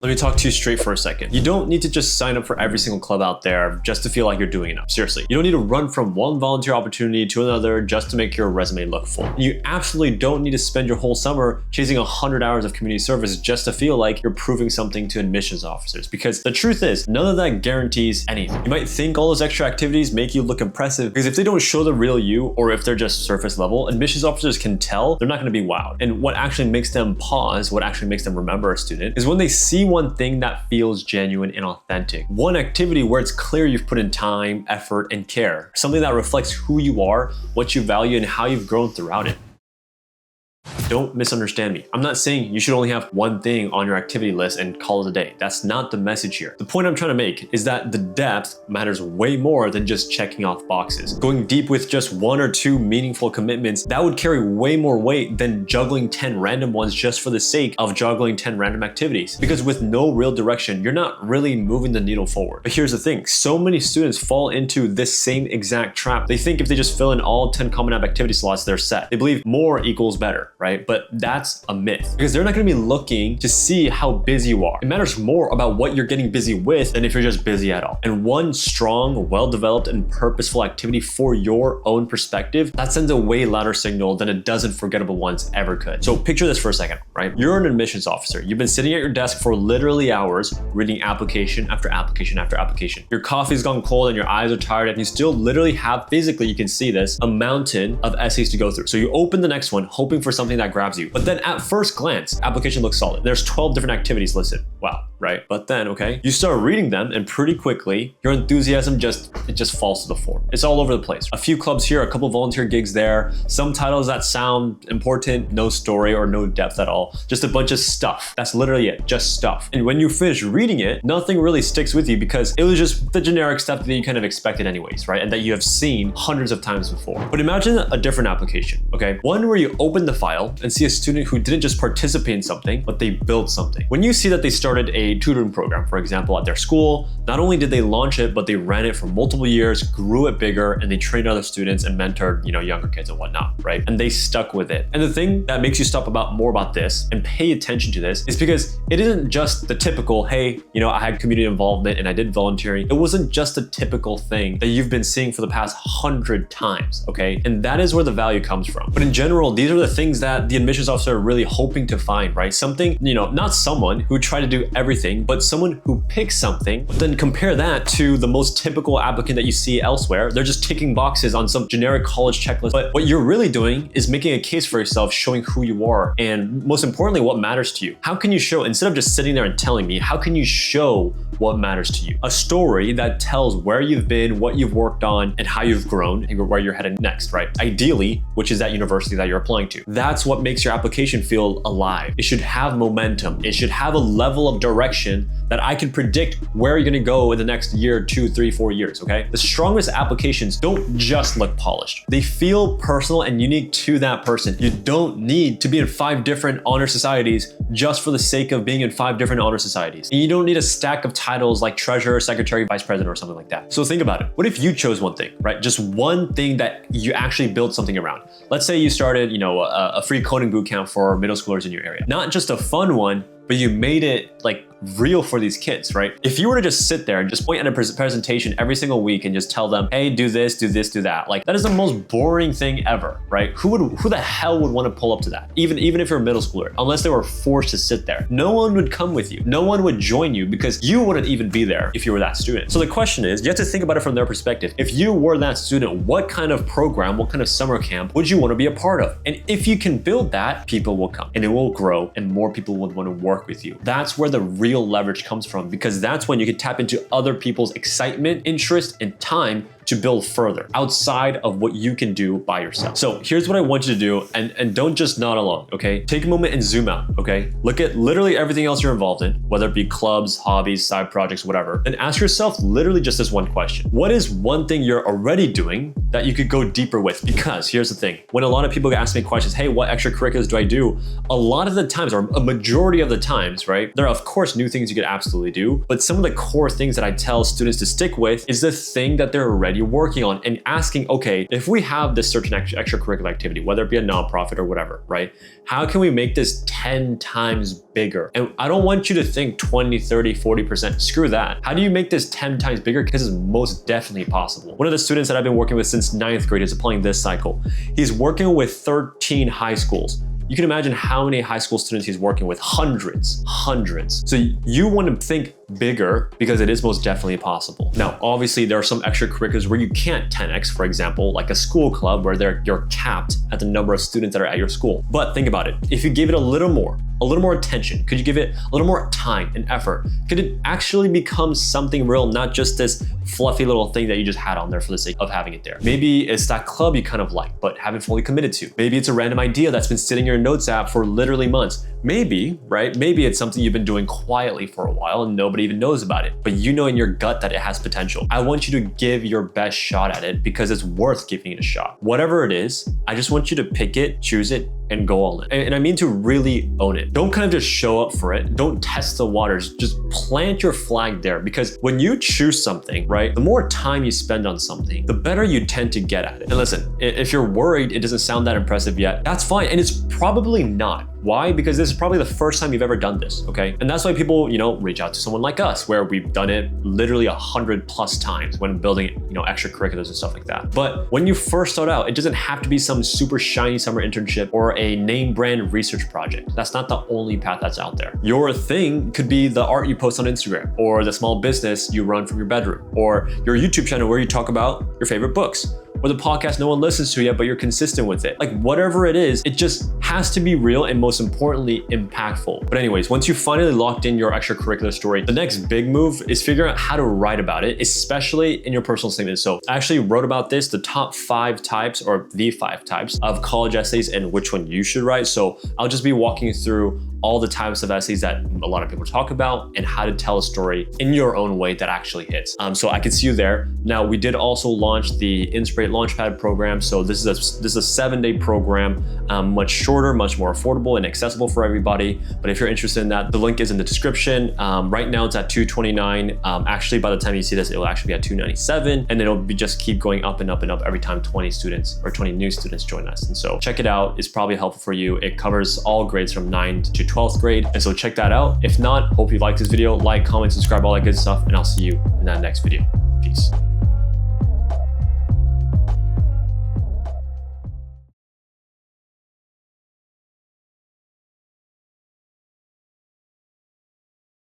Let me talk to you straight for a second. You don't need to just sign up for every single club out there just to feel like you're doing enough. Seriously. You don't need to run from one volunteer opportunity to another just to make your resume look full. You absolutely don't need to spend your whole summer chasing 100 hours of community service just to feel like you're proving something to admissions officers. Because the truth is, none of that guarantees anything. You might think all those extra activities make you look impressive because if they don't show the real you, or if they're just surface level, admissions officers can tell they're not going to be wowed. And what actually makes them pause, what actually makes them remember a student, is when they see one thing that feels genuine and authentic. One activity where it's clear you've put in time, effort, and care. Something that reflects who you are, what you value, and how you've grown throughout it. Don't misunderstand me. I'm not saying you should only have one thing on your activity list and call it a day. That's not the message here. The point I'm trying to make is that the depth matters way more than just checking off boxes. Going deep with just one or two meaningful commitments, that would carry way more weight than juggling 10 random ones just for the sake of juggling 10 random activities. Because with no real direction, you're not really moving the needle forward. But here's the thing, so many students fall into this same exact trap. They think if they just fill in all 10 Common App activity slots, they're set. They believe more equals better, right? But that's a myth because they're not going to be looking to see how busy you are. It matters more about what you're getting busy with than if you're just busy at all. And one strong, well-developed, and purposeful activity for your own perspective, that sends a way louder signal than a dozen forgettable ones ever could. So picture this for a second, right? You're an admissions officer. You've been sitting at your desk for literally hours, reading application after application after application. Your coffee's gone cold and your eyes are tired, and you still literally have, physically, you can see this, a mountain of essays to go through. So you open the next one, hoping for something that grabs you. But then at first glance, application looks solid. There's 12 different activities listed. Wow, right? But then, okay, you start reading them and pretty quickly, your enthusiasm just falls to the floor. It's all over the place. A few clubs here, a couple volunteer gigs there, some titles that sound important, no story or no depth at all. Just a bunch of stuff. That's literally it, just stuff. And when you finish reading it, nothing really sticks with you because it was just the generic stuff that you kind of expected anyways, right? And that you have seen hundreds of times before. But imagine a different application, okay? One where you open the file and see a student who didn't just participate in something, but they built something. When you see that they started a tutoring program, for example, at their school, not only did they launch it, but they ran it for multiple years, grew it bigger, and they trained other students and mentored, younger kids and whatnot, right? And they stuck with it. And the thing that makes you stop more about this and pay attention to this is because it isn't just the typical, hey, I had community involvement and I did volunteering. It wasn't just a typical thing that you've been seeing for the past 100 times, okay? And that is where the value comes from. But in general, these are the things that the admissions officer are really hoping to find, right? Something, not someone who tried to do everything, but someone who picks something, but then compare that to the most typical applicant that you see elsewhere. They're just ticking boxes on some generic college checklist. But what you're really doing is making a case for yourself, showing who you are, and most importantly, what matters to you. How can you show, instead of just sitting there and telling me, how can you show what matters to you? A story that tells where you've been, what you've worked on, and how you've grown, and where you're headed next, right? Ideally, which is that university that you're applying to. That's what makes your application feel alive. It should have momentum. It should have a level of direction that I can predict where you're gonna go in the next year, 2, 3, 4 years, okay? The strongest applications don't just look polished. They feel personal and unique to that person. You don't need to be in 5 different honor societies just for the sake of being in 5 different honor societies. And you don't need a stack of titles like treasurer, secretary, vice president, or something like that. So think about it. What if you chose one thing, right? Just one thing that you actually built something around. Let's say you started, a free coding bootcamp for middle schoolers in your area. Not just a fun one, but you made it like real for these kids, right? If you were to just sit there and just point at a presentation every single week and just tell them, hey, do this, do this, do that. Like that is the most boring thing ever, right? Who the hell would want to pull up to that? Even if you're a middle schooler, unless they were forced to sit there, no one would come with you. No one would join you because you wouldn't even be there if you were that student. So the question is, you have to think about it from their perspective. If you were that student, what kind of program, what kind of summer camp would you want to be a part of? And if you can build that, people will come and it will grow and more people would want to work with you. That's where the real leverage comes from, because that's when you can tap into other people's excitement, interest, and time to build further outside of what you can do by yourself. So here's what I want you to do, and don't just nod along, okay? Take a moment and zoom out, okay? Look at literally everything else you're involved in, whether it be clubs, hobbies, side projects, whatever, and ask yourself literally just this one question. What is one thing you're already doing that you could go deeper with? Because here's the thing, when a lot of people ask me questions, hey, what extracurriculars do I do? A lot of the times, or a majority of the times, right, there are of course new things you could absolutely do, but some of the core things that I tell students to stick with is the thing that they're already working on and asking, okay, if we have this certain extracurricular activity, whether it be a nonprofit or whatever, right, how can we make this 10 times bigger? And I don't want you to think 20, 30, 40%, screw that. How do you make this 10 times bigger? Because it's most definitely possible. One of the students that I've been working with since 9th grade is applying this cycle. He's working with 13 high schools. You can imagine how many high school students he's working with, hundreds. So you want to think bigger because it is most definitely possible. Now, obviously there are some extracurriculars where you can't 10x, for example, like a school club where you're capped at the number of students that are at your school. But think about it, if you give it a little more attention, could you give it a little more time and effort? Could it actually become something real, not just this fluffy little thing that you just had on there for the sake of having it there? Maybe it's that club you kind of like, but haven't fully committed to. Maybe it's a random idea that's been sitting in your notes app for literally months. Maybe, right? Maybe it's something you've been doing quietly for a while and nobody even knows about it, but you know in your gut that it has potential. I want you to give your best shot at it because it's worth giving it a shot. Whatever it is, I just want you to pick it, choose it, and go all in. And I mean to really own it. Don't kind of just show up for it. Don't test the waters. Just plant your flag there, because when you choose something, right, the more time you spend on something, the better you tend to get at it. And listen, if you're worried it doesn't sound that impressive yet, that's fine. And it's probably not. Why? Because this is probably the first time you've ever done this, okay? And that's why people, reach out to someone like us, where we've done it literally 100+ times when building, extracurriculars and stuff like that. But when you first start out, it doesn't have to be some super shiny summer internship or a name brand research project. That's not the only path that's out there. Your thing could be the art you post on Instagram, or the small business you run from your bedroom, or your YouTube channel where you talk about your favorite books, or the podcast no one listens to yet, but you're consistent with it. Like whatever it is, it just has to be real and most importantly, impactful. But anyways, once you finally locked in your extracurricular story, the next big move is figuring out how to write about it, especially in your personal statement. So I actually wrote about this, the top 5 types or the 5 types of college essays and which one you should write. So I'll just be walking you through all the types of essays that a lot of people talk about and how to tell a story in your own way that actually hits. So I can see you there. Now, we did also launch the Inspirate Launchpad program. So this is a 7-day program, much shorter, much more affordable and accessible for everybody. But if you're interested in that, the link is in the description. Right now it's at $229. Actually, by the time you see this, it will actually be at $297, and it'll be just keep going up and up and up every time 20 students or 20 new students join us. And so check it out. It's probably helpful for you. It covers all grades from 9th to 12th grade. And so check that out. If not, hope you liked this video. Like, comment, subscribe, all that good stuff. And I'll see you in that next video. Peace.